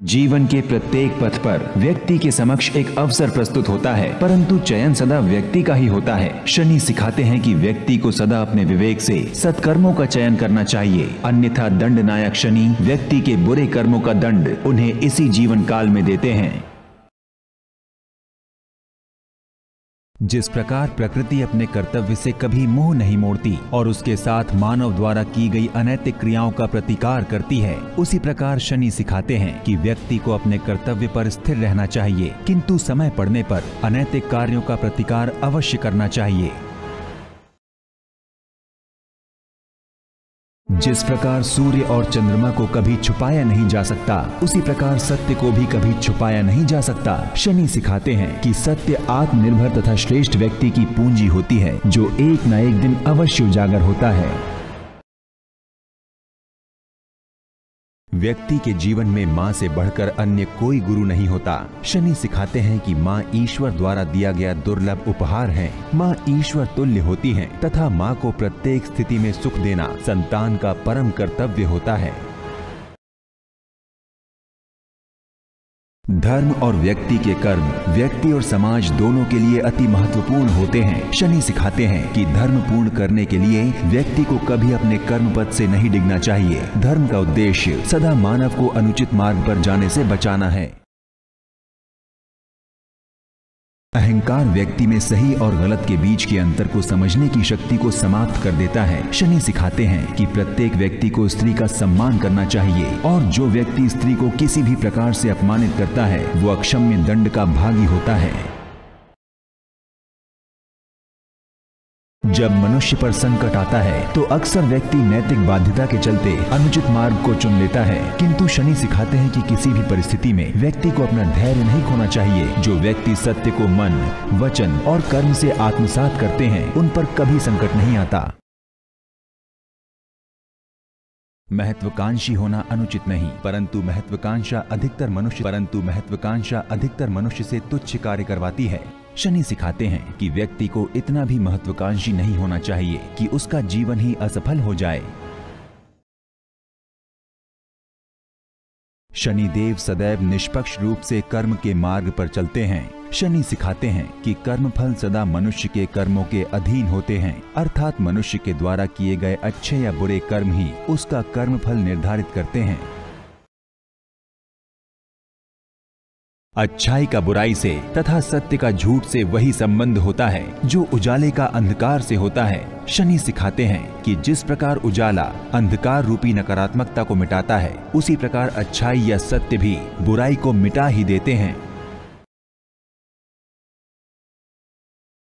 जीवन के प्रत्येक पथ पर व्यक्ति के समक्ष एक अवसर प्रस्तुत होता है, परंतु चयन सदा व्यक्ति का ही होता है। शनि सिखाते हैं कि व्यक्ति को सदा अपने विवेक से सत्कर्मों का चयन करना चाहिए, अन्यथा दंड नायक शनि व्यक्ति के बुरे कर्मों का दंड उन्हें इसी जीवन काल में देते हैं। जिस प्रकार प्रकृति अपने कर्तव्य से कभी मुंह नहीं मोड़ती और उसके साथ मानव द्वारा की गई अनैतिक क्रियाओं का प्रतिकार करती है, उसी प्रकार शनि सिखाते हैं कि व्यक्ति को अपने कर्तव्य पर स्थिर रहना चाहिए, किंतु समय पड़ने पर अनैतिक कार्यों का प्रतिकार अवश्य करना चाहिए। जिस प्रकार सूर्य और चंद्रमा को कभी छुपाया नहीं जा सकता, उसी प्रकार सत्य को भी कभी छुपाया नहीं जा सकता। शनि सिखाते हैं कि सत्य आत्मनिर्भर तथा श्रेष्ठ व्यक्ति की पूंजी होती है, जो एक न एक दिन अवश्य उजागर होता है। व्यक्ति के जीवन में माँ से बढ़कर अन्य कोई गुरु नहीं होता। शनि सिखाते हैं कि माँ ईश्वर द्वारा दिया गया दुर्लभ उपहार है। माँ ईश्वर तुल्य होती है तथा माँ को प्रत्येक स्थिति में सुख देना संतान का परम कर्तव्य होता है। धर्म और व्यक्ति के कर्म व्यक्ति और समाज दोनों के लिए अति महत्वपूर्ण होते हैं। शनि सिखाते हैं कि धर्म पूर्ण करने के लिए व्यक्ति को कभी अपने कर्म पथ से नहीं डिगना चाहिए। धर्म का उद्देश्य सदा मानव को अनुचित मार्ग पर जाने से बचाना है। अहंकार व्यक्ति में सही और गलत के बीच के अंतर को समझने की शक्ति को समाप्त कर देता है। शनि सिखाते हैं कि प्रत्येक व्यक्ति को स्त्री का सम्मान करना चाहिए और जो व्यक्ति स्त्री को किसी भी प्रकार से अपमानित करता है, वो अक्षम्य दंड का भागी होता है। जब मनुष्य पर संकट आता है तो अक्सर व्यक्ति नैतिक बाध्यता के चलते अनुचित मार्ग को चुन लेता है, किंतु शनि सिखाते हैं कि किसी भी परिस्थिति में व्यक्ति को अपना धैर्य नहीं खोना चाहिए। जो व्यक्ति सत्य को मन, वचन और कर्म से आत्मसात करते हैं, उन पर कभी संकट नहीं आता। महत्वाकांक्षी होना अनुचित नहीं, परंतु महत्वाकांक्षा अधिकतर मनुष्य से तुच्छ कार्य करवाती है। शनि सिखाते हैं कि व्यक्ति को इतना भी महत्वाकांक्षी नहीं होना चाहिए कि उसका जीवन ही असफल हो जाए। शनिदेव सदैव निष्पक्ष रूप से कर्म के मार्ग पर चलते हैं। शनि सिखाते हैं कि कर्मफल सदा मनुष्य के कर्मों के अधीन होते हैं, अर्थात मनुष्य के द्वारा किए गए अच्छे या बुरे कर्म ही उसका कर्मफल निर्धारित करते हैं। अच्छाई का बुराई से तथा सत्य का झूठ से वही संबंध होता है जो उजाले का अंधकार से होता है। शनि सिखाते हैं कि जिस प्रकार उजाला अंधकार रूपी नकारात्मकता को मिटाता है, उसी प्रकार अच्छाई या सत्य भी बुराई को मिटा ही देते हैं।